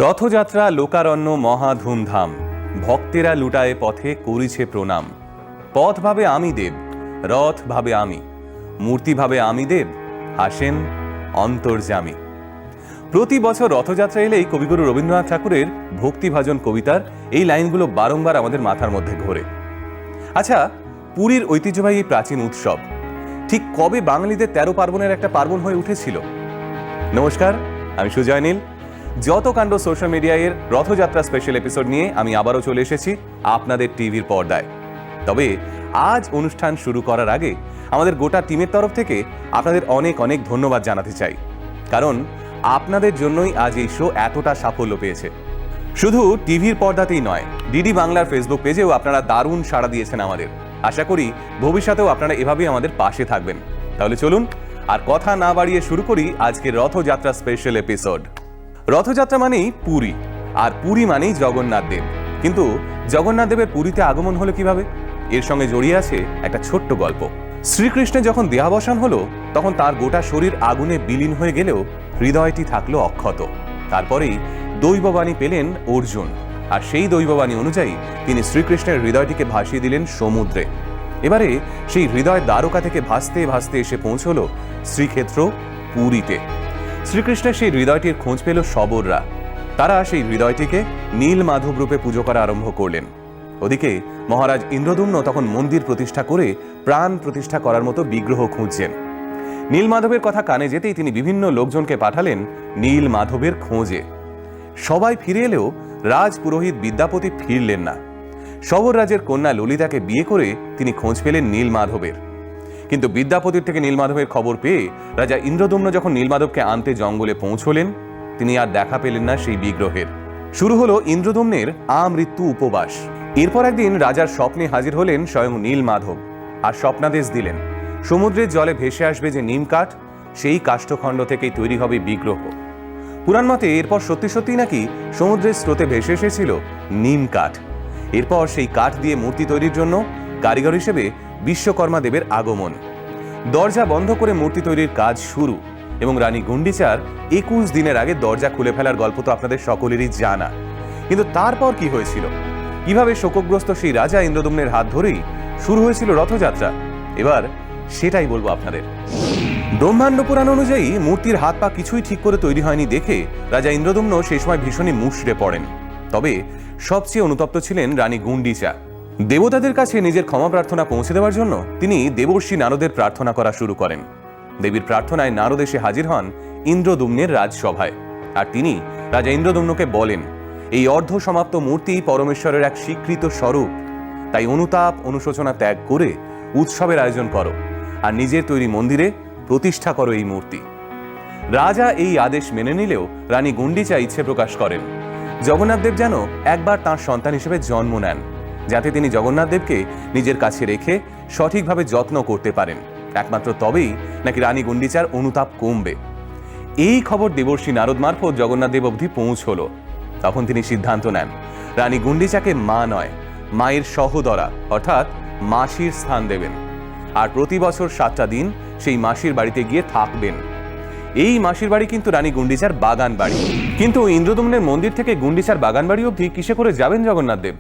রথযাত্রা লোকারণ্য মহা ধুমধাম, ভক্তেরা লুটায় পথে করিছে প্রণাম। পথ ভাবে আমি দেব, রথ ভাবে আমি, মূর্তি ভাবে আমি দেব, হাসেন অন্তর্যামী। প্রতি বছর রথযাত্রা এলেই কবিগুরু রবীন্দ্রনাথ ঠাকুরের ভক্তিভাজন কবিতার এই লাইনগুলো বারংবার আমাদের মাথার মধ্যে ঘোরে। আচ্ছা, পুরীর ঐতিহ্যবাহী প্রাচীন উৎসব ঠিক কবে বাঙালিদের 13 পার্বণের একটা পার্বণ হয়ে উঠেছিল? নমস্কার, আমি সুজয় নীল। যত কাণ্ড সোশ্যাল মিডিয়ায় রথযাত্রা স্পেশাল এপিসোড নিয়ে আমি আবারও চলে এসেছি আপনাদের টিভির পর্দায়। তবে আজ অনুষ্ঠান শুরু করার আগে আমাদের গোটা টিমের তরফ থেকে আপনাদের অনেক অনেক ধন্যবাদ জানাতে চাই, কারণ আপনাদের জন্যই আজ এই শো এতটা সাফল্য পেয়েছে। শুধু টিভির পর্দাতেই নয়, ডিডি বাংলার ফেসবুক পেজেও আপনারা দারুণ সাড়া দিয়েছেন আমাদের। আশা করি ভবিষ্যতেও আপনারা এভাবেই আমাদের পাশে থাকবেন। তাহলে চলুন আর কথা না বাড়িয়ে শুরু করি আজকের রথযাত্রা স্পেশাল এপিসোড। রথযাত্রা মানেই পুরী, আর পুরী মানেই জগন্নাথ দেব। কিন্তু জগন্নাথ দেবের পুরীতে আগমন হলো কিভাবে? এর সঙ্গে জড়িয়ে আছে একটা ছোট্ট গল্প। শ্রীকৃষ্ণের যখন দেহাবসান হলো তখন তার গোটা শরীর আগুনে বিলীন হয়ে গেলেও হৃদয়টি থাকলো অক্ষত। তারপরেই দৈববাণী পেলেন অর্জুন, আর সেই দৈববাণী অনুযায়ী তিনি শ্রীকৃষ্ণের হৃদয়টিকে ভাসিয়ে দিলেন সমুদ্রে। এবারে সেই হৃদয় দ্বারকা থেকে ভাসতে ভাসতে এসে পৌঁছল শ্রীক্ষেত্র পুরীতে। শ্রীকৃষ্ণের সেই হৃদয়টির খোঁজ পেল শবররা। তারা সেই হৃদয়টিকে নীল মাধব রূপে পুজো করা আরম্ভ করলেন। ওদিকে মহারাজ ইন্দ্রদুম্ন তখন মন্দির প্রতিষ্ঠা করে প্রাণ প্রতিষ্ঠা করার মতো বিগ্রহ খুঁজছেন। নীল মাধবের কথা কানে যেতেই তিনি বিভিন্ন লোকজনকে পাঠালেন নীল মাধবের খোঁজে। সবাই ফিরে এলেও রাজ পুরোহিত বিদ্যাপতি ফিরলেন না। শবর রাজের কন্যা ললিতাকে বিয়ে করে তিনি খোঁজ পেলেন নীল মাধবের। কিন্তু বিদ্যাপতির থেকে নীলমাধবের খবর পেয়ে রাজা ইন্দ্রদুম্ন যখন নীলমাধবকে আনতে জঙ্গলে পৌঁছলেন, তিনি আর দেখা পেলেন না সেই বিগ্রহের। শুরু হলো ইন্দ্রদুম্নের আমৃত্যু উপবাস। এরপর একদিন রাজার স্বপ্নে হাজির হলেন স্বয়ং নীলমাধব, আর স্বপ্নাদেশ দিলেন সমুদ্রের জলে ভেসে আসবে যে নিম কাঠ, সেই কাষ্ঠখণ্ড থেকেই তৈরি হবে বিগ্রহ। পুরাণ মতে এরপর সত্যি সত্যি নাকি সমুদ্রের স্রোতে ভেসে এসেছিল নিম কাঠ। এরপর সেই কাঠ দিয়ে মূর্তি তৈরির জন্য কারিগর হিসেবে বিশ্বকর্মা দেবের আগমন। দরজা বন্ধ করে মূর্তি তৈরির কাজ শুরু, এবং রানী গুন্ডিচার 21 দিনের আগে দরজা খুলে ফেলার গল্প তো আপনাদের সকলেরই জানা। কিন্তু তারপর কি হয়েছিল? কিভাবে শোকগ্রস্ত সেই রাজা ইন্দ্রদুম্নের হাত ধরেই শুরু হয়েছিল রথযাত্রা? এবার সেটাই বলবো আপনাদের। ব্রহ্মাণ্ড পুরাণ অনুযায়ী মূর্তির হাত পা কিছুই ঠিক করে তৈরি হয়নি দেখে রাজা ইন্দ্রদুম্ন সেই সময় ভীষণই মুষড়ে পড়েন। তবে সবচেয়ে অনুতপ্ত ছিলেন রানী গুন্ডিচা। দেবতাদের কাছে নিজের ক্ষমা প্রার্থনা পৌঁছে দেওয়ার জন্য তিনি দেবর্ষি নারদের প্রার্থনা করা শুরু করেন। দেবীর প্রার্থনায় নারদ এসে হাজির হন ইন্দ্রদুম্নের রাজসভায়, আর তিনি রাজা ইন্দ্রদুম্নকে বলেন, এই অর্ধ সমাপ্ত মূর্তি পরমেশ্বরের এক স্বীকৃত স্বরূপ, তাই অনুতাপ অনুশোচনা ত্যাগ করে উৎসবের আয়োজন করো, আর নিজের তৈরি মন্দিরে প্রতিষ্ঠা করো এই মূর্তি। রাজা এই আদেশ মেনে নিলেও রানী গুন্ডিচা ইচ্ছে প্রকাশ করেন জগন্নাথ দেব যেন একবার তাঁর সন্তান হিসেবে জন্ম নেন, যাতে তিনি জগন্নাথ দেবকে নিজের কাছে রেখে সঠিকভাবে যত্ন করতে পারেন। একমাত্র তবেই নাকি রানী গুন্ডিচার অনুতাপ কমবে। এই খবর দেবর্ষি নারদ মারফত জগন্নাথ দেব অবধি পৌঁছল। তখন তিনি সিদ্ধান্ত নেন রানী গুন্ডিচাকে মা নয়, মায়ের সহোদরা অর্থাৎ মাসির স্থান দেবেন, আর প্রতি বছর 7টা দিন সেই মাসির বাড়িতে গিয়ে থাকবেন। এই মাসির বাড়ি কিন্তু রানী গুন্ডিচার বাগান বাড়ি। কিন্তু ইন্দ্রদুম্নের মন্দির থেকে গুন্ডিচার বাগান বাড়ি অবধি কিসে করে যাবেন জগন্নাথ দেব?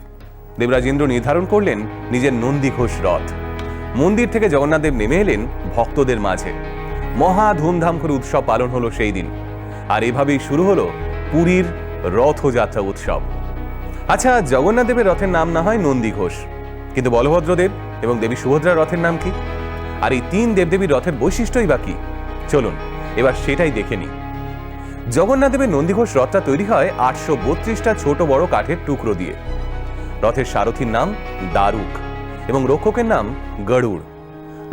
দেবরাজ ইন্দ্র নির্ধারণ করলেন নিজের নন্দীঘোষ রথ। মন্দির থেকে জগন্নাথ দেব নেমে এলেন ভক্তদের মাঝে। মহা ধুমধাম করে উৎসব পালন হলো সেই দিন, আর এভাবেই শুরু হলো পুরীর রথযাত্রা উৎসব। আচ্ছা, জগন্নাথ দেবের রথের নাম না হয় নন্দীঘোষ, কিন্তু বলভদ্রদেব এবং দেবী সুভদ্রার রথের নাম কি? আর এই 3 দেবদেবীর রথের বৈশিষ্ট্যই বা কি? চলুন এবার সেটাই দেখে নিই। জগন্নাথ দেবের নন্দীঘোষ রথটা তৈরি হয় 832টা ছোট বড় কাঠের টুকরো দিয়ে। রথের সারথীর নাম দারুক এবং রক্ষকের নাম গরুড়।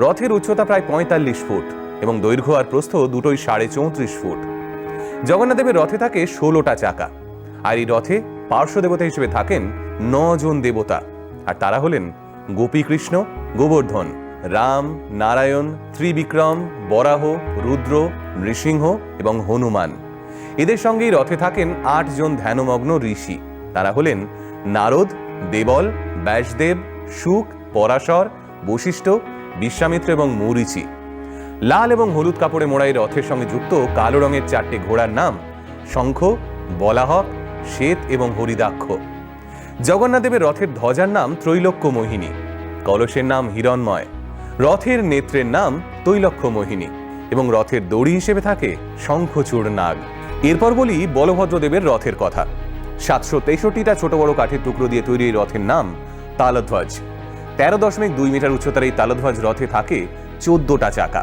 রথের উচ্চতা প্রায় 45 ফুট এবং দৈর্ঘ্য আর প্রস্থ দুটোই 34.5 ফুট। জগন্নাথ দেবের রথে থাকে 16টা চাকা, আর এই রথে পার্শ্ব দেবতা হিসেবে থাকেন 9 জন দেবতা, আর তারা হলেন গোপীকৃষ্ণ, গোবর্ধন, রাম, নারায়ণ, ত্রিবিক্রম, বরাহ, রুদ্র, নৃসিংহ এবং হনুমান। এদের সঙ্গেই রথে থাকেন 8 জন ধ্যানমগ্ন ঋষি। তারা হলেন নারদ, দেবল, ব্যাসদেব, শুক, পরাশর, বশিষ্ঠ, বিশ্বামিত্র এবং মরীচি। লাল এবং হলুদ কাপড়ে মোড়া এই রথের সঙ্গে যুক্ত কালো রঙের 4টে ঘোড়ার নাম শঙ্খ, বলাহক, শ্বেত এবং হরিদাক্ষ। জগন্নাথ দেবের রথের ধ্বজার নাম ত্রৈলোক্য মোহিনী, কলসের নাম হিরণময়, রথের নেত্রের নাম তৈলক্ষ মোহিনী এবং রথের দড়ি হিসেবে থাকে শঙ্খচূড় নাগ। এরপর বলি বলভদ্রদেবের রথের কথা। 763টা ছোট বড় কাঠের টুকরো দিয়ে তৈরি এই রথের নাম তালধ্বজ। 13.2 মিটার উচ্চতার এই তালধ্বজ রথে থাকে 14টা চাকা।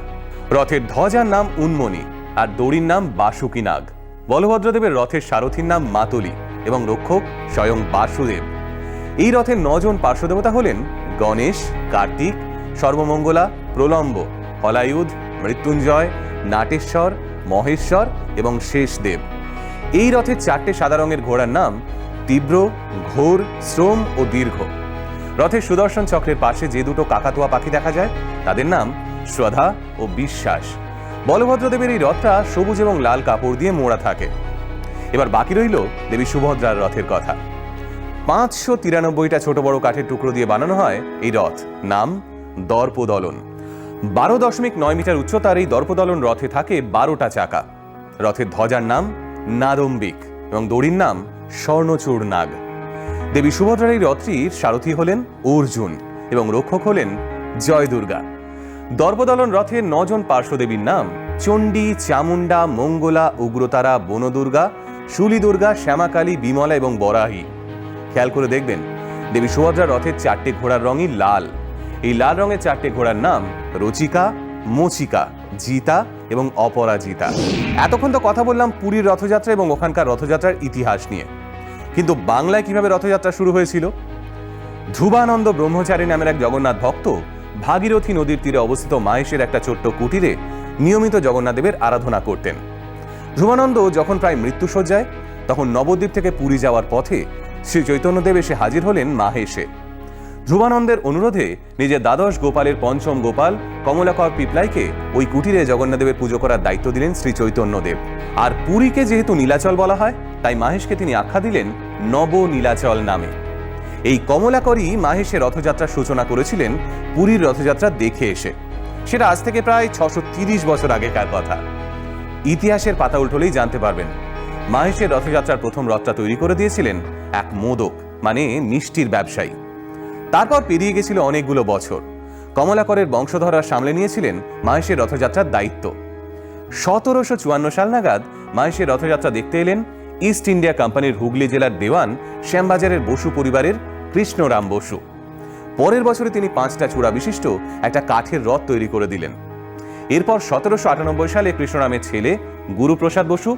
রথের ধ্বজার নাম উন্মনি আর দড়ির নাম বাসুকী নাগ। বলভদ্রদেবের রথের সারথীর নাম মাতলি এবং রক্ষক স্বয়ং বাসুদেব। এই রথের 9 জন পার্শ্বদেবতা হলেন গণেশ, কার্তিক, সর্বমঙ্গলা, প্রলম্ব, হলায়ুধ, মৃত্যুঞ্জয়, নাটেশ্বর, মহেশ্বর এবং শেষদেব। এই রথের 4টে সাদা রঙের ঘোড়ার নাম তীব্র, ঘোর, শ্রম ও দীর্ঘ। রথের সুদর্শন চক্রের পাশে যে দুটো কাকাতুয়া পাখি দেখা যায় তাদের নাম শ্রদ্ধা ও বিশ্বাস। বলভদ্রদেবের এই রথটা সবুজ এবং লাল কাপড় দিয়ে মোড়া থাকে। এবার বাকি রইল দেবী সুভদ্রার রথের কথা। 593টা ছোট বড় কাঠের টুকরো দিয়ে বানানো হয় এই রথ, নাম দর্পদলন। 12.9 মিটার উচ্চতার এই দর্পদলন রথে থাকে 12টা চাকা। রথের ধ্বজার নাম নাদম্বিক এবং দড়ির নাম স্বর্ণচূড় নাগ। দেবী সুভদ্রার এই রথটির সারথী হলেন অর্জুন এবং রক্ষক হলেন জয় দুর্গা। দর্পদলন রথের 9 জন পার্শ্বদেবীর নাম চণ্ডী, চামুন্ডা, মঙ্গলা, উগ্রতারা, বনদুর্গা, শুলি দুর্গা, শ্যামাকালী, বিমলা এবং বরাহী। খেয়াল করে দেখবেন দেবী সুভদ্রার রথের 4টে ঘোড়ার রঙই লাল। এই লাল রঙের 4টে ঘোড়ার নাম রচিকা, মচিকা, জিতা এবং অপরাজিতা। এতক্ষণ তো কথা বললাম পুরীর রথযাত্রা এবং ওখানকার রথযাত্রার ইতিহাস নিয়ে, কিন্তু বাংলায় কিভাবে রথযাত্রা শুরু হয়েছিল? ধ্রুবানন্দ ব্রহ্মচারী নামের এক জগন্নাথ ভক্ত ভাগীরথী নদীর তীরে অবস্থিত মাহেশের একটা ছোট্ট কুটিরে নিয়মিত জগন্নাথ দেবের আরাধনা করতেন। ধ্রুবানন্দ যখন প্রায় মৃত্যুশয্যায়, তখন নবদ্বীপ থেকে পুরী যাওয়ার পথে শ্রী চৈতন্যদেব এসে হাজির হলেন মাহেশে। ধ্রুবানন্দের অনুরোধে নিজের দ্বাদশ গোপালের পঞ্চম গোপাল কমলাকর পিপলাইকে ওই কুটিরে জগন্নাথদেবের পুজো করার দায়িত্ব দিলেন শ্রী চৈতন্যদেব। আর পুরীকে যেহেতু নীলাচল বলা হয়, তাই মাহেশকে তিনি আখ্যা দিলেন নব নীলাচল নামে। এই কমলাকরই মাহেশের রথযাত্রার সূচনা করেছিলেন পুরীর রথযাত্রা দেখে এসে। সেটা আজ থেকে প্রায় 630 বছর আগেকার কথা। ইতিহাসের পাতা উল্টোলেই জানতে পারবেন মাহেশের রথযাত্রার প্রথম রথটা তৈরি করে দিয়েছিলেন এক মোদক মানে মিষ্টির ব্যবসায়ী। তারপর পেরিয়ে গেছিল অনেকগুলো বছর। কমলাকরের বংশধররা সামলে নিয়েছিলেন মাহেশের রথযাত্রার দায়িত্ব। 1754 সাল নাগাদ মাহেশের রথযাত্রা দেখতে এলেন ইস্ট ইন্ডিয়া কোম্পানির হুগলি জেলার দেওয়ান শ্যামবাজারের বসু পরিবারের কৃষ্ণরাম বসু। পরের বছরে তিনি 5টা চূড়া বিশিষ্ট একটা কাঠের রথ তৈরি করে দিলেন। এরপর 1798 সালে কৃষ্ণরামের ছেলে গুরুপ্রসাদ বসু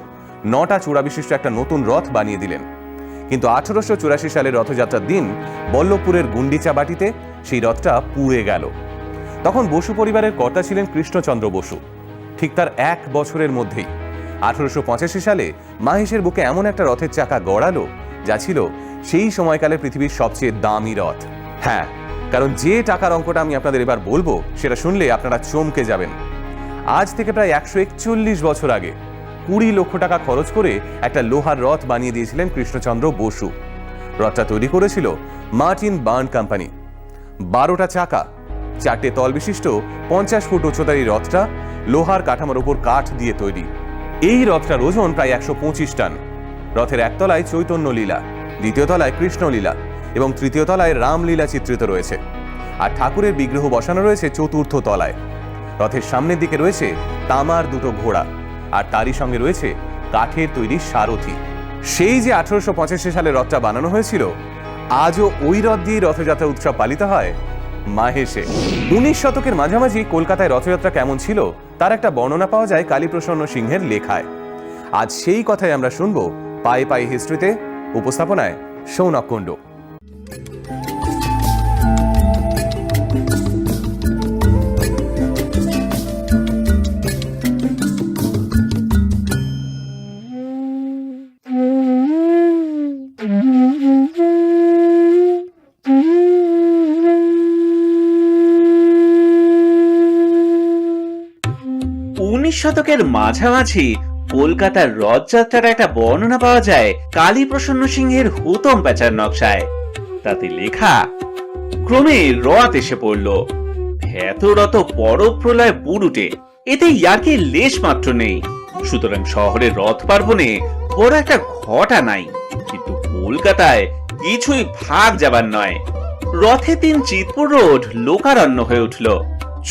9টা চূড়া বিশিষ্ট একটা নতুন রথ বানিয়ে দিলেন। কিন্তু 1884 সালের রথযাত্রার দিন বল্লভপুরের গুন্ডিচা বাটিতে সেই রথটা পুড়ে গেল। তখন বসু পরিবারের কর্তা ছিলেন কৃষ্ণচন্দ্র বসু। ঠিক তার 1 বছরের মধ্যেই 1885 সালে মাহেশের বুকে এমন একটা রথের চাকা গড়ালো যা ছিল সেই সময়কালে পৃথিবীর সবচেয়ে দামি রথ। হ্যাঁ, কারণ যে টাকার অঙ্কটা আমি আপনাদের এবার বলবো সেটা শুনলে আপনারা চমকে যাবেন। আজ থেকে প্রায় 141 বছর আগে 20 লক্ষ টাকা খরচ করে একটা লোহার রথ বানিয়ে দিয়েছিলেন কৃষ্ণচন্দ্র বসু। রথটা তৈরি করেছিল মার্টিন বার্ন কোম্পানি। 12টা চাকা, 4টে তল বিশিষ্ট 50 ফুট উচ্চতার এই রথটা লোহার কাঠামোর উপর কাঠ দিয়ে তৈরি। এই রথটার ওজন প্রায় 125 টন। রথের একতলায় চৈতন্য লীলা, দ্বিতীয় তলায় কৃষ্ণ লীলা এবং তৃতীয় তলায় রামলীলা চিত্রিত রয়েছে। আর ঠাকুরের বিগ্রহ বসানো রয়েছে চতুর্থ তলায়। রথের সামনের দিকে রয়েছে তামার 2টো ঘোড়া আর তারই সঙ্গে রয়েছে কাঠের তৈরি সারথি। সেই যে 1885 সালে রথটা বানানো হয়েছিল, আজও ওই রথ দিয়েই রথযাত্রা উৎসব পালিত হয় মাহেশে। 19 শতকের মাঝামাঝি কলকাতায় রথযাত্রা কেমন ছিল তার একটা বর্ণনা পাওয়া যায় কালীপ্রসন্ন সিংহের লেখায়। আজ সেই কথাই আমরা শুনবো পায়ে পায়ে হিস্ট্রিতে, উপস্থাপনায় সৌনক কুণ্ডু। শতকের মাঝামাঝি কলকাতার রথযাত্রার একটা বর্ণনা পাওয়া যায় কালীপ্রসন্ন সিংহের হুতম প্যাচার নকশায়। তাতে লেখা, ক্রমে রথ এসে পড়ল, এত রত পরব প্রলয় বুড়ুটে, এতে ইয়ার্কির লেশ মাত্র নেই। সুতরাং শহরের রথ পার্বণে বড় একটা ঘটা নাই, কিন্তু কলকাতায় কিছুই ভাগ যাবার নয়। রথের দিন চিতপুর রোড লোকারণ্য হয়ে উঠল।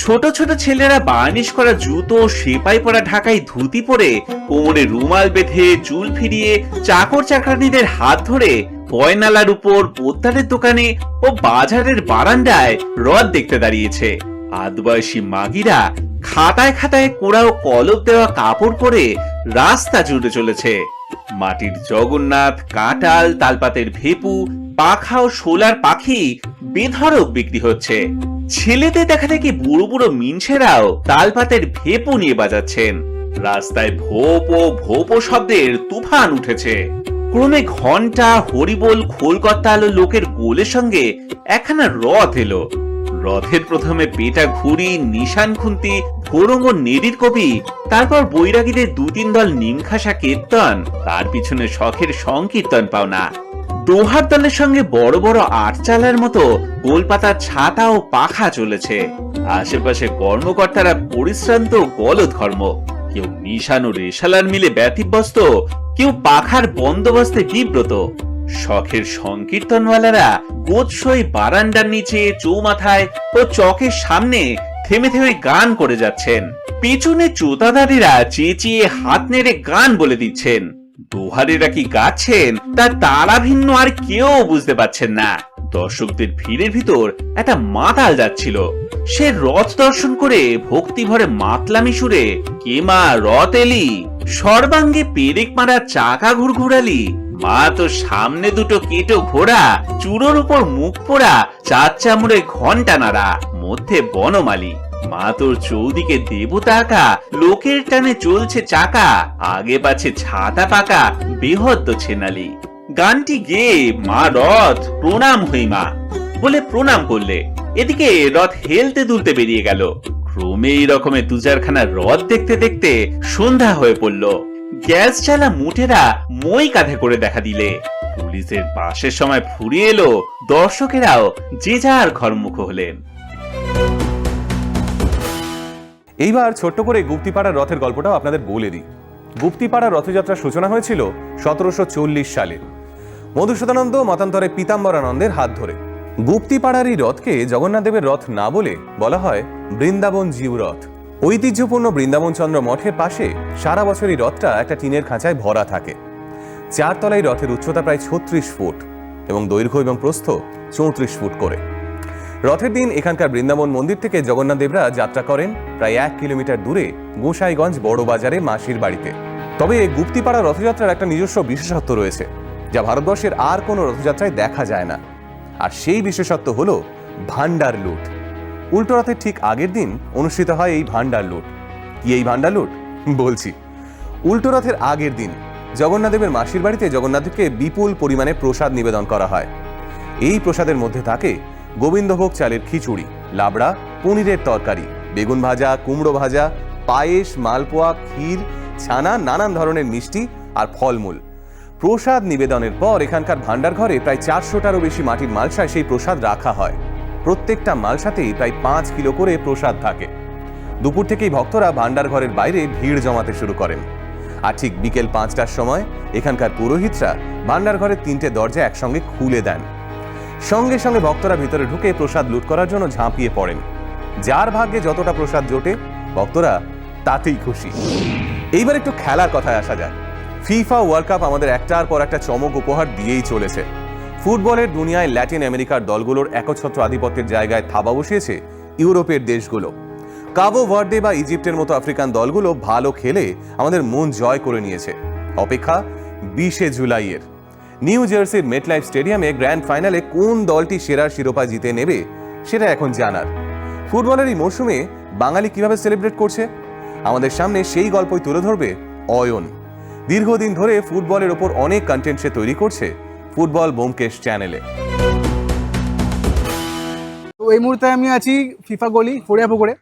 ছোট ছোট ছেলেরা বার্নিশ করা জুতো, সেপাই পরা ঢাকায় ধুতি পরে, কোমরে রুমাল বেঁধে, চুল ফিরিয়ে, চাকর চাকরানীদের হাত ধরে গয়নালার উপর, পোদ্দারের দোকানে ও বাজারের বারান্দায় রথ দেখতে দাঁড়িয়েছে। আদবয়সী মাগিরা খাতায় খাতায় কোড়া ও কলপ দেওয়া কাপড় পরে রাস্তা জুড়ে চলেছে। মাটির জগন্নাথ, কাঁঠাল, তালপাতের ভেপু, পাখা ও শোলার পাখি বেধড়ক বিক্রি হচ্ছে। ছেলেদের দেখা দেখি বুড়ো বুড়ো মিনছেরাও তালপাতের ভেপু নিয়ে বাজাচ্ছেন। রাস্তায় ভোপ ও ভোপ শব্দের তুফান উঠেছে। ক্রমে ঘন্টা, হরিবোল, খোলকর্তাল লোকের গোলের সঙ্গে একখানা রথ এলো। রথের প্রথমে পেটা ঘুড়ি, নিশান খুন্তি, ভোরঙ্গ নেড়ির কবি, তারপর বৈরাগীদের 2-3 দল নিমখাসা কীর্তন, তার পিছনে শখের সংকীর্তন পাওনা। দোহার দলের সঙ্গে বড় বড় আটচালার মতো গোলপাতার ছাতা ও পাখা চলেছে। আশেপাশে কর্মকর্তারা পরিশ্রান্ত গলদঘর্ম, কেউ নিশান ও রেশালার মিলে ব্যতিব্যস্ত, কেউ পাখার বন্দোবস্তে বিব্রত। শখের সংকীর্তনওয়ালারা গোৎসই বারান্দার নিচে, চৌমাথায় ও চকের সামনে থেমে থেমে গান করে যাচ্ছেন। পেছনে চোতাদারেরা চেঁচিয়ে হাত নেড়ে গান বলে দিচ্ছেন। দোহারেরা কি গাচ্ছেন তা তারা ভিন্ন আর কেউ বুঝতে পারছেন না। দর্শকদের ভিড়ের ভিতর একটা মাতাল যাচ্ছিল। সে রথ দর্শন করে ভক্তি ভরে মাতলামি সুরে, কে মা রথ এলি, সর্বাঙ্গে পেরেক মারা চাকা ঘুরঘুরালি, মা তো সামনে দুটো কেটো ঘোড়া, চূড়োর উপর মুখ পোড়া, চার চামড়ে ঘন্টা নাড়া, মধ্যে বনমালী, মা তোর চৌদিকে দেবতা আঁকা, লোকের টানে চলছে চাকা, আগে পাছে ছাতা পাকা, বেহদ্দ ছেনালি। গানটি গেয়ে মা রথ প্রণাম হই মা বলে প্রণাম করলে। এদিকে রথ হেলতে দুলতে বেরিয়ে গেল। ক্রমে এই রকমের 2-4খানা রথ দেখতে দেখতে সন্ধ্যা হয়ে পড়ল। গ্যাস চালা মুঠেরা মই কাঁধে করে দেখা দিলে। পুলিশের বাসের সময় ফুরিয়ে এলো। দর্শকেরাও যে যার ঘরমুখ হলেন। এইবার ছোট্ট করে গুপ্তিপাড়ার রথের গল্পটাও আপনাদের বলে দিই। গুপ্তিপাড়ার রথযাত্রার সূচনা হয়েছিল 1740 সালে মধুসূদনানন্দ মতান্তরে পীতাম্বরানন্দের হাত ধরে। গুপ্তিপাড়ার এই রথকে জগন্নাথ দেবের রথ না বলে বলা হয় বৃন্দাবন জিউ রথ। ঐতিহ্যপূর্ণ বৃন্দাবন চন্দ্র মঠের পাশে সারা বছর এই রথটা একটা টিনের খাঁচায় ভরা থাকে। 4 তলায় রথের উচ্চতা প্রায় 36 ফুট এবং দৈর্ঘ্য এবং প্রস্থ 34 ফুট করে। রথের দিন এখানকার বৃন্দাবন মন্দির থেকে জগন্নাথ দেবরা যাত্রা করেন প্রায় 1 কিলোমিটার দূরে গোসাইগঞ্জ বড় বাজারে মাসির বাড়িতে। তবে গুপ্তিপাড়া রথযাত্রার একটা নিজস্ব বিশেষত্ব রয়েছে, যা ভারতবর্ষের আর কোনো রথযাত্রায় দেখা যায় না। আর সেই বিশেষত্ব হলো ভান্ডার লুট। উল্টো রথের ঠিক আগের দিন অনুষ্ঠিত হয় এই ভান্ডার লুট। কি এই ভান্ডার লুট? বলছি। উল্টো রথের আগের দিন জগন্নাথ দেবের মাসির বাড়িতে জগন্নাথকে বিপুল পরিমাণে প্রসাদ নিবেদন করা হয়। এই প্রসাদের মধ্যে থাকে গোবিন্দভোগ চালের খিচুড়ি, লাবড়া, পনিরের তরকারি, বেগুন ভাজা, কুমড়ো ভাজা, পায়েস, মালপোয়া, ক্ষীর, ছানা, নানান ধরনের মিষ্টি আর ফলমূল। প্রসাদ নিবেদনের পর এখানকার ভান্ডার ঘরে প্রায় 400টারও বেশি মাটির মালসায় সেই প্রসাদ রাখা হয়। প্রত্যেকটা মালসাতেই প্রায় 5 কিলো করে প্রসাদ থাকে। দুপুর থেকেই ভক্তরা ভান্ডার ঘরের বাইরে ভিড় জমাতে শুরু করেন। আর ঠিক বিকেল 5টার সময় এখানকার পুরোহিতরা ভান্ডার ঘরের 3টে দরজা একসঙ্গে খুলে দেন। সঙ্গে সঙ্গে ভক্তরা ভিতরে ঢুকে প্রসাদ লুট করার জন্য ঝাঁপিয়ে পড়েন। যার ভাগ্যে যতটা প্রসাদ জোটে ভক্তরা তাতেই খুশি। এইবার একটু খেলার কথায় আসা যায়। ফিফা ওয়ার্ল্ড কাপ আমাদের একটার পর একটা চমক উপহার দিয়েই চলেছে। ফুটবলের দুনিয়ায় ল্যাটিন আমেরিকার দলগুলোর একচ্ছত্র আধিপত্যের জায়গায় থাবা বসিয়েছে ইউরোপের দেশগুলো। কাবো ভার্দে বা ইজিপ্টের মতো আফ্রিকান দলগুলো ভালো খেলে আমাদের মন জয় করে নিয়েছে। অপেক্ষা 20শে জুলাইয়ের। নিউ জার্সির মেটলাইফ স্টেডিয়ামে গ্র্যান্ড ফাইনালে কোন দলটি সেরার শিরোপা জিতে নেবে সেটা এখন জানার। ফুটবলের এই মরশুমে বাঙালি কিভাবে সেলিব্রেট করছে আমাদের সামনে সেই গল্পই তুলে ধরবে অয়ন। দীর্ঘদিন ধরে ফুটবলের ওপর অনেক কন্টেন্ট সে তৈরি করছে ফুটবল ব্যোমকেশ চ্যানেলে। তো এই মুহূর্তে আমি আছি ফিফা গলি ফরিয়াপুকুরে।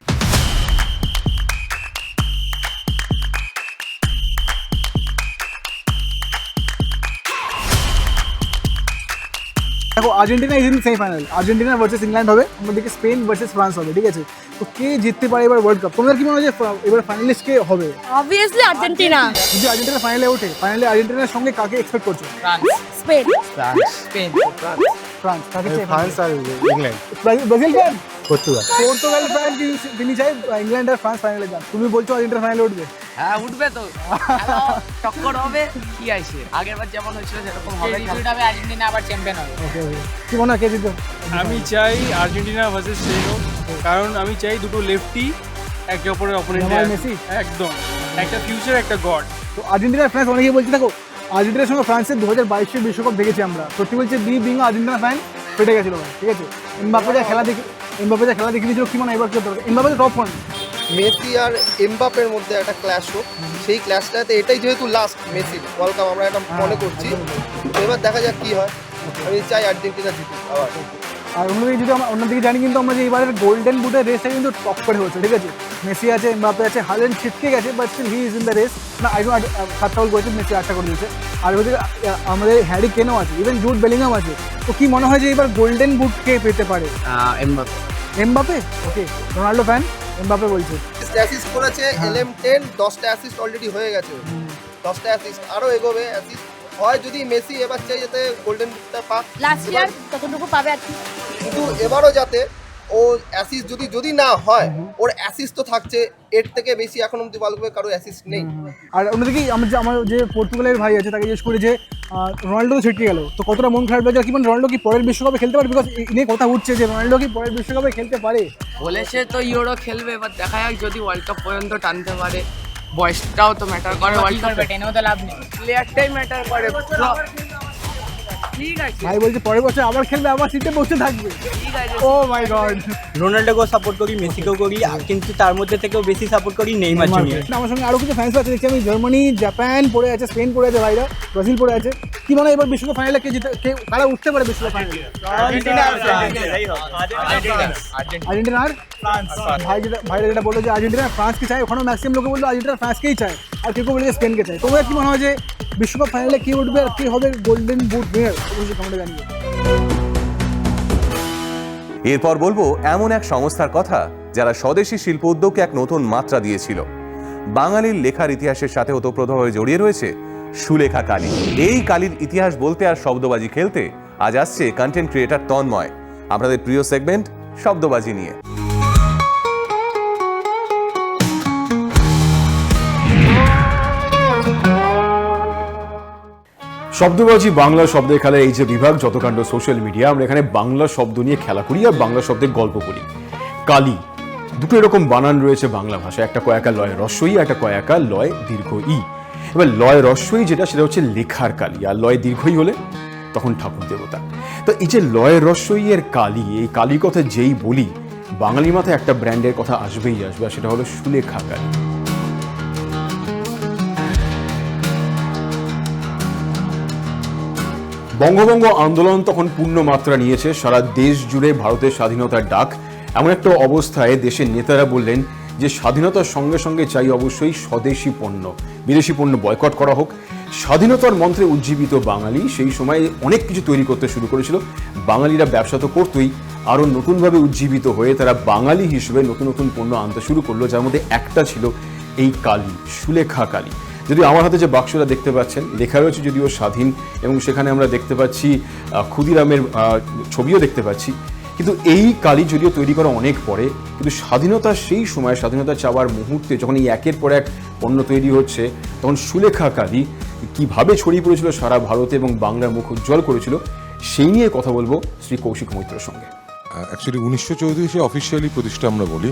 দেখো Argentina is in semifinal, Argentina versus England হবে, অন্যদিকে স্পেন ভার্সেস ফ্রান্স হবে, ঠিক আছে? তো কে জিততে পারে এবার ওয়ার্ল্ড কাপ? তোমাদের কি মনে হয় যে এবার ফাইনালিস্ট কে হবে? Obviously Argentina. যদি আর্জেন্টিনা ফাইনালে ওঠে, ফাইনালে আর্জেন্টিনার সঙ্গে কাকে এক্সপেক্ট করছো? স্পেন। ফ্রান্স। কাকে চাই? ফ্রান্স আর England, Brazil fan, Portugal. Portugal fan তিনি চাই ইংল্যান্ড আর ফ্রান্স ফাইনালে যান। তুমি বলছো আর্জেন্টিনা ফাইনালে উঠবে? হ্যাঁ উঠবে তো, টক্কর হবে। কি আছে, আগেরবার যেমন হয়েছিল সেরকম হবে, আর্জেন্টিনা আবার চ্যাম্পিয়ন হবে। ওকে, কি মনে হয় কে জিতবে? আমি চাই আর্জেন্টিনা ভার্সেস স্পেন হোক, কারণ আমি চাই দুটো লেফটি একে অপরের অপোনেন্ট। মেসি একদম, একটা ফিউচার একটা গড। তো আর্জেন্টিনার ফ্যান্স অনেকেই বলছে, দেখো আর্জেন্টিনার সঙ্গে ফ্রান্সের 2022 বিশ্বকাপ দেখেছি আমরা, সত্যি বলছে বিং আর্জেন্টিনা ফ্যান ফেটে গেছিল ভাই, ঠিক আছে? এমবাপ্পে যা খেলা দেখে দিয়েছিল, কি মনে হয় এবার কি দরকার? এমবাপ্পে টপ ফর্ম, মেসি আর এমবাপ্পের মধ্যে একটা ক্ল্যাশ হোক, সেই ক্ল্যাশটাতে এটাই যেহেতু লাস্ট মেসির ওয়ার্ল্ড কাপ আমরা এটা মনে করছি, তো এবার দেখা যাক কি হয়। আমি চাই আর্জেন্টিনা জিতুক আবার। আর অন্যদিকে যদি আমরা অন্যদিকে জানি কিন্তু আমরা যে এবারের গোল্ডেন বুটের রেসটা কিন্তু টপ করে হচ্ছে, ঠিক আছে? মেসি আছে, এমবাপ্পে আছে, হালেন্ড ছিটকে গেছে, but still he is in the race. না, আই ডোন্ট 7টা গোল করেছে, মেসি 8টা করে দিয়েছে। আর ওদিকে আমাদের হ্যারি কেনও আছে, ইভেন জুড বেলিংহাম আছে। তো কি মনে হয় যে এবার গোল্ডেন বুট কে পেতে পারে? এমবাপ্পে। ওকে, রোনাল্ডো ফ্যান, এমবাপ্পে বলছে। অ্যাসিস্ট করেছে LM10, 10টা অ্যাসিস্ট অলরেডি হয়ে গেছে, 10টা অ্যাসিস্ট আরও এগোবে অ্যাসিস্ট হয় যদি মেসি এবার চাই যাতে গোল্ডেন বুটটা পাক। লাস্ট ইয়ার কতটুকু পাবে আর কি, কিন্তু এবারও যাতে ও অ্যাসিস্ট যদি না হয়, ওর অ্যাসিস্ট তো থাকছে, এর থেকে বেশি এখন অব্দি বলবে কারো অ্যাসিস্ট নেই। আর অন্যদিকে আমার যে পর্তুগালের ভাই আছে তাকে জিজ্ঞেস করে যে রোনাল্ডো তো ছিটকে গেল, তো কতটা মন খারাপ লাগে? কি মানে রোনাল্ডো কি পরের বিশ্বকাপে খেলতে পারে? বিকজ ইনি কথা উঠছে যে রোনাল্ডো কি পরের বিশ্বকাপে খেলতে পারে। বলেছে তো ইউরো খেলবে, এবার দেখা যাক যদি ওয়ার্ল্ড কাপ পর্যন্ত টানতে পারে। বয়সটাও তো ম্যাটার করে, ওয়ার্ল্ড কাপে টেনেও তো লাভ নেই, প্লেয়ারটাই ম্যাটার করে। ঠিক আছে, ভাই বলছে পরের বছর আবার খেলবে, আবার সিটে বসে থাকবে। ঠিক আছে। ও মাই গড। রোনাল্ডোকেও সাপোর্ট করি, মেসিকেও করি, কিন্তু তার মধ্যে থেকেও বেশি সাপোর্ট করি নেইমার জুনিয়র। আমার সঙ্গে আরো কিছু ফ্যান্স আছে, দেখছি আমি জার্মানি, জাপান পড়ে আছে, স্পেন পড়ে আছে, ভাইরা ব্রাজিল পড়ে আছে। কি মনে হয় এবার বিশ্বকাপ ফাইনালে কে কারা উঠতে পারে বিশ্বকাপ ফাইনালে? আর্জেন্টিনা আর ভাইরা যেটা বললো যে আর্জেন্টিনা ফ্রান্সকে চায়, ওখানেও ম্যাক্সিমাম লোকে বললো আর্জেন্টিনা ফ্রান্সকেই চায়, আর কেউ বলে যে স্পেনকে চায়। তোমার কি মনে হয় যে বিশ্বকাপ ফাইনালে কে উঠবে আর কে হবে গোল্ডেন বুট উইনার? অবশ্যই কমেন্টে জানিয়ে। এরপর বলবো এমন এক সংস্থার কথা যারা স্বদেশি শিল্প উদ্যোগকে এক নতুন মাত্রা দিয়েছিল। বাঙালির লেখার ইতিহাসের সাথে ওতপ্রোতভাবে জড়িয়ে রয়েছে সুলেখা কালী। এই কালীর ইতিহাস বলতে আর শব্দবাজি খেলতে আজ আসছে কন্টেন্ট ক্রিয়েটর তন্ময় আপনাদের প্রিয় সেগমেন্ট শব্দবাজি নিয়ে। শব্দবাজি বাংলা শব্দের খেলার এই যে বিভাগ, যতকাণ্ড সোশ্যাল মিডিয়া, আমরা এখানে বাংলা শব্দ নিয়ে খেলা করি আর বাংলা শব্দের গল্প করি। কালী, দুটো এরকম বানান রয়েছে বাংলা ভাষায়, একটা কয়াকা লয় রস্বই, একটা কয়াকা লয় দীর্ঘ ই। এবার লয় রস্বই যেটা, সেটা হচ্ছে লেখার কালী, আর লয় দীর্ঘই হলে তখন ঠাকুর দেবতা। তো এই যে লয় রস্বই এর কালী, এই কালী কথা যেই বলি, বাঙালি মাথায় একটা ব্র্যান্ডের কথা আসবেই আসবে, আর সেটা হলো সুলেখা কালী। বঙ্গভঙ্গ আন্দোলন তখন পূর্ণ মাত্রা নিয়েছে, সারা দেশ জুড়ে ভারতের স্বাধীনতার ডাক। এমন একটা অবস্থায় দেশের নেতারা বললেন যে স্বাধীনতার সঙ্গে সঙ্গে চাই অবশ্যই স্বদেশি পণ্য, বিদেশি পণ্য বয়কট করা হোক। স্বাধীনতার মন্ত্রে উজ্জীবিত বাঙালি সেই সময় অনেক কিছু তৈরি করতে শুরু করেছিল। বাঙালিরা ব্যবসা তো করতোই, আরও নতুনভাবে উজ্জীবিত হয়ে তারা বাঙালি হিসেবে নতুন নতুন পণ্য আনতে শুরু করলো, যার মধ্যে একটা ছিল এই কালী, সুলেখা কালী। যদি আমার হাতে যে বাক্সটা দেখতে পাচ্ছেন, লেখা রয়েছে যদিও স্বাধীন, এবং সেখানে আমরা দেখতে পাচ্ছি ক্ষুদিরামের ছবিও দেখতে পাচ্ছি, কিন্তু এই কালী যদিও তৈরি করা অনেক পরে, কিন্তু স্বাধীনতার সেই সময়, স্বাধীনতা চাওয়ার মুহূর্তে যখন এই একের পর এক পণ্য তৈরি হচ্ছে, তখন সুলেখা কালী কীভাবে ছড়িয়ে পড়েছিল সারা ভারতে এবং বাংলার মুখ উজ্জ্বল করেছিল, সেই নিয়ে কথা বলবো শ্রী কৌশিক মৈত্রের সঙ্গে। অ্যাকচুয়ালি 1934 অফিসিয়ালি প্রতিষ্ঠা আমরা বলি,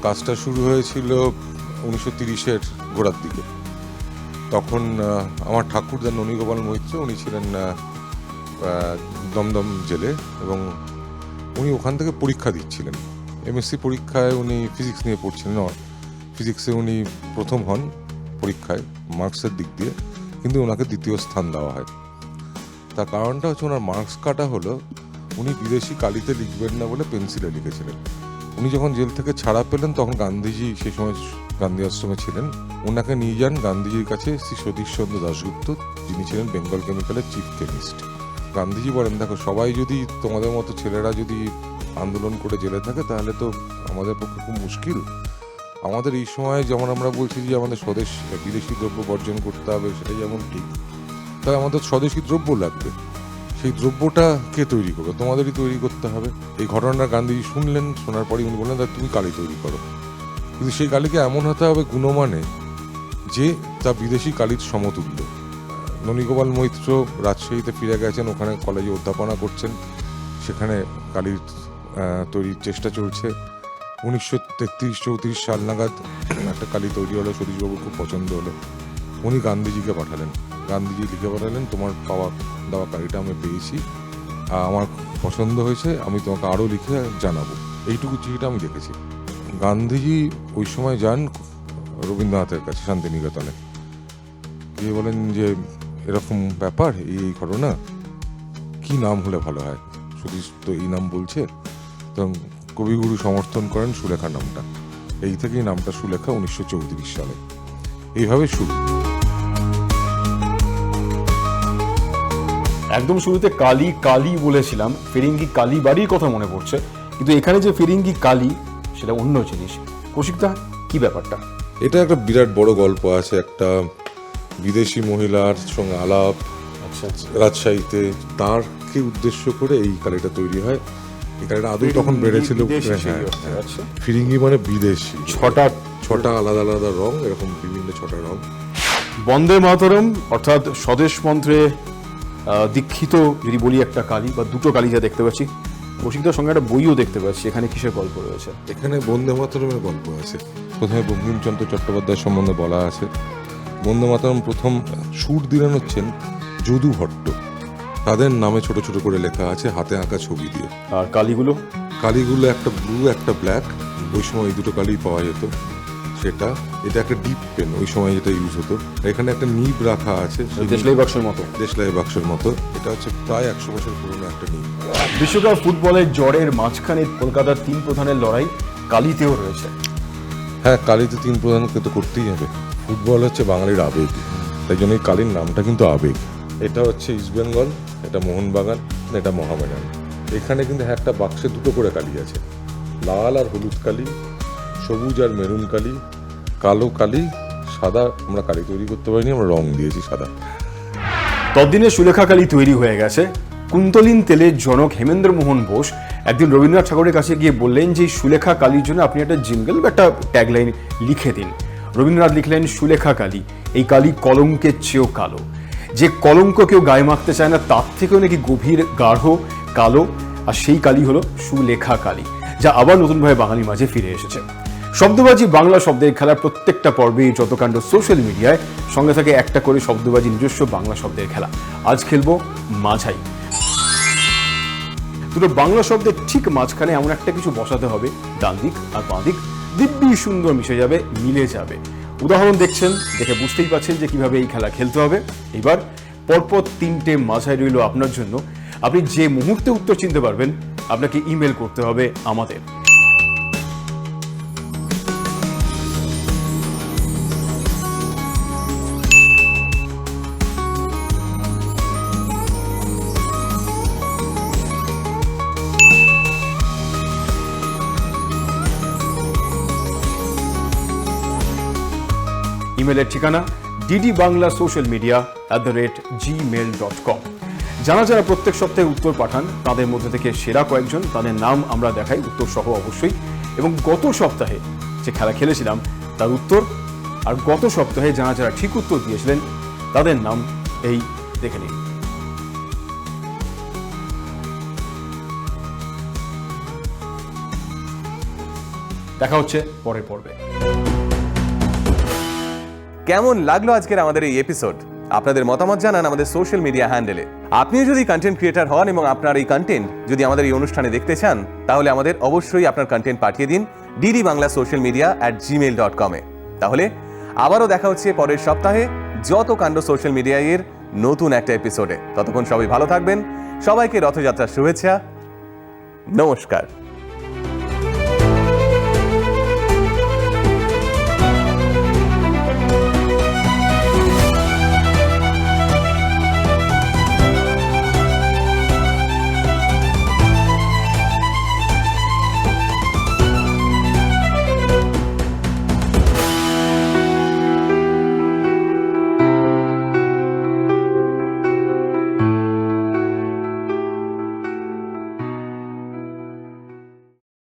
কাজটা শুরু হয়েছিল 1930-এর গোড়ার দিকে। তখন আমার ঠাকুরদা ননীগোপাল মৈত্র, উনি ছিলেন দমদম জেলে, এবং উনি ওখান থেকে পরীক্ষা দিচ্ছিলেন। MSc পরীক্ষায় উনি ফিজিক্স নিয়ে পড়ছিলেন, ফিজিক্সে উনি প্রথম হন পরীক্ষায় মার্কসের দিক দিয়ে, কিন্তু ওনাকে দ্বিতীয় স্থান দেওয়া হয়। তার কারণটা হচ্ছে ওনার মার্কস কাটা হলো, উনি বিদেশি কালিতে লিখবেন না বলে পেন্সিলে লিখেছিলেন। উনি যখন জেল থেকে ছাড়া পেলেন, তখন গান্ধীজি সেই সময় গান্ধী আশ্রমে ছিলেন, ওনাকে নিয়ে যান গান্ধীজির কাছে শ্রী সতীশচন্দ্র দাশগুপ্ত, যিনি ছিলেন বেঙ্গল কেমিক্যালের চিফ কেমিস্ট। গান্ধীজি বলেন, দেখো সবাই যদি তোমাদের মতো ছেলেরা যদি আন্দোলন করে জেলে থাকে তাহলে তো আমাদের পক্ষে খুব মুশকিল। আমাদের এই সময় যেমন আমরা বলছি যে আমাদের বিদেশি দ্রব্য বর্জন করতে হবে, সেটা যেমন ঠিক, তাই আমাদের স্বদেশি দ্রব্য লাগবে। সেই দ্রব্যটা কে তৈরি করবে? তোমাদেরই তৈরি করতে হবে। এই ঘটনাটা গান্ধীজি শুনলেন, শোনার পরেই উনি বললেন তুমি কালি তৈরি করো, কিন্তু সেই কালিকে এমন হতে হবে গুণমানে যে তা বিদেশি কালির সমতুল্য। ননীগোপাল মৈত্র রাজশাহীতে ফিরে গেছেন, ওখানে কলেজে অধ্যাপনা করছেন, সেখানে কালির তৈরির চেষ্টা চলছে। 1933-34 সাল নাগাদ একটা কালি তৈরি হলো, সতীশবাবুর খুব পছন্দ হলো, উনি গান্ধীজিকে পাঠালেন। গান্ধীজি লিখে পাঠালেন, তোমার পাওয়া দেওয়া কালিটা আমি পেয়েছি, আমার পছন্দ হয়েছে, আমি তোমাকে আরও লিখে জানাবো। এইটুকু চিঠিটা আমি দেখেছি। গান্ধীজি ওই সময় যান রবীন্দ্রনাথের কাছে শান্তিনিকেতনে, গিয়ে বলেন যে এরকম ব্যাপার, এই ঘটনা, কি নাম হলে ভালো হয়? সতীশ তো এই নাম বলছে। তো কবিগুরু সমর্থন করেন সুলেখা নামটা, এই থেকেই নামটা সুলেখা 1934 সালে। এইভাবে শুরু। একদম শুরুতে কালি কালি বলেছিলাম, ফিরিঙ্গি কালী বাড়ির কথা মনে পড়ছে, কিন্তু এখানে যে ফিরিঙ্গি কালী সেটা অন্য জিনিস। কৌশিকদা, কি ব্যাপারটা? এটা একটা বিরাট বড় গল্প আছে। একটা বিদেশি মহিলার সঙ্গে আলাপ রাজশাহীতে, তারকে উদ্দেশ্য করে এই কালিটা তৈরি হয়। এই কালিটা আদৌ তখন বেড়েছিল ফিরিঙ্গি মানে বিদেশি, ছটা আলাদা আলাদা রং, এরকম বিভিন্ন 6টা রং। বন্দে মাতরম অর্থাৎ স্বদেশ মন্ত্রে দীক্ষিত যদি বলি একটা কালী বা দুটো কালী যা দেখতে পাচ্ছি, কৌশিকদার সঙ্গে একটা বইও দেখতে পাচ্ছি, এখানে কিসের গল্প রয়েছে? এখানে বন্দে মাতরমের গল্প আছে। প্রথমে বঙ্কিমচন্দ্র চট্টোপাধ্যায় সম্বন্ধে বলা আছে। বন্দে মাতরম প্রথম সুর দিলেন হচ্ছেন যদু ভট্ট, তাদের নামে ছোট ছোট করে লেখা আছে হাতে আঁকা ছবি দিয়ে। আর কালীগুলো একটা ব্লু একটা ব্ল্যাক, ওই সময় এই দুটো কালি পাওয়া যেত। সেটা এটা একটা ডিপ পেন, ওই সময় যেটা ইউজ হতো। এখানে একটা নিব রাখা আছে, দেশলাই বাক্সের মতো। দেশলাই বাক্সের মতো। এটা হচ্ছে প্রায় 100 বছর পুরনো একটা নিব। বিশ্বকাপ ফুটবলের জ্বরের মাঝখানে কলকাতার 3 প্রধানের লড়াই কালিতেও রয়েছে। হ্যাঁ, কালিতে 3 প্রধানকে তো করতেই হবে। ফুটবল হচ্ছে বাঙালির আবেগ, তাই জন্য এই কালির নামটা কিন্তু আবেগ। এটা হচ্ছে ইস্টবেঙ্গল, এটা মোহনবাগান, এটা মোহামেডান। এখানে কিন্তু একটা বাক্সে 2টো করে কালি আছে, লাল আর হলুদ কালি, সবুজ আর মেরুন কালি, কালো কালি, সাদা। আমরা কালি তৈরি করতে পারিনি, আমরা রং দিয়েছি সাদা। ততদিনে সুলেখা কালী তৈরি হয়ে গেছে। কুন্তলিন তেলের জনক হেমেন্দ্র মোহন বোস একদিন রবীন্দ্রনাথ ঠাকুরের কাছে গিয়ে বললেন যে সুলেখা কালীর জন্য আপনি একটা জিঙ্গল বা একটা ট্যাগলাইন লিখে দিন। রবীন্দ্রনাথ লিখলেন সুলেখা কালী, এই কালী কলঙ্কের চেয়েও কালো। যে কলঙ্ক কেউ গায়ে মাখতে চায় না, তার থেকেও নাকি গভীর গাঢ় কালো, আর সেই কালী হলো সুলেখা কালী, যা আবার নতুনভাবে বাঙালির মাঝে ফিরে এসেছে। শব্দবাজি বাংলা শব্দের খেলার প্রত্যেকটা পর্বে যত কাণ্ড সোশ্যাল মিডিয়ায়, সঙ্গে থাকে একটা করে শব্দবাজি নিজস্ব বাংলা শব্দের খেলা। আজ খেলবো মাঝাই। দুটো বাংলা শব্দের ঠিক মাঝখানে এমন একটা কিছু বসাতে হবে, ডান দিক আর বাঁ দিক দিব্যি সুন্দর মিশে যাবে, মিলে যাবে। উদাহরণ দেখছেন, দেখে বুঝতেই পারছেন যে কিভাবে এই খেলা খেলতে হবে। এবার পরপর 3টে মাঝাই রইল আপনার জন্য। আপনি যে মুহূর্তে উত্তর চিনতে পারবেন, আপনাকে ইমেল করতে হবে আমাদের। ইমেলের ঠিকানা ddbanglasocialmedia@gmail.com। যারা প্রত্যেক সপ্তাহে উত্তর পাঠান, তাদের মধ্যে থেকে সেরা কয়েকজন, তাদের নাম আমরা দেখাই, উত্তর সহ অবশ্যই। এবং গত সপ্তাহে যে খেলা খেলেছিলাম তার উত্তর, আর গত সপ্তাহে যারা ঠিক উত্তর দিয়েছিলেন তাদের নাম এই দেখে নিন। দেখা হচ্ছে পরের পর্বে। কেমন লাগলো আজকের আমাদের এই এপিসোড? আপনাদের মতামত জানান আমাদের সোশ্যাল মিডিয়া হ্যান্ডেলে। আপনিও যদি কন্টেন্ট ক্রিয়েটর হন এবং আপনার এই কন্টেন্ট যদি আমাদের এই অনুষ্ঠানে দেখতে চান, তাহলে আমাদের অবশ্যই আপনার কন্টেন্ট পাঠিয়ে দিন ddbanglasocialmedia@gmail.com এ। তাহলে আবারও দেখা হচ্ছে পরের সপ্তাহে যত কাণ্ড সোশ্যাল মিডিয়ার নতুন একটা এপিসোডে। ততক্ষণ সবাই ভালো থাকবেন। সবাইকে রথযাত্রার শুভেচ্ছা। নমস্কার।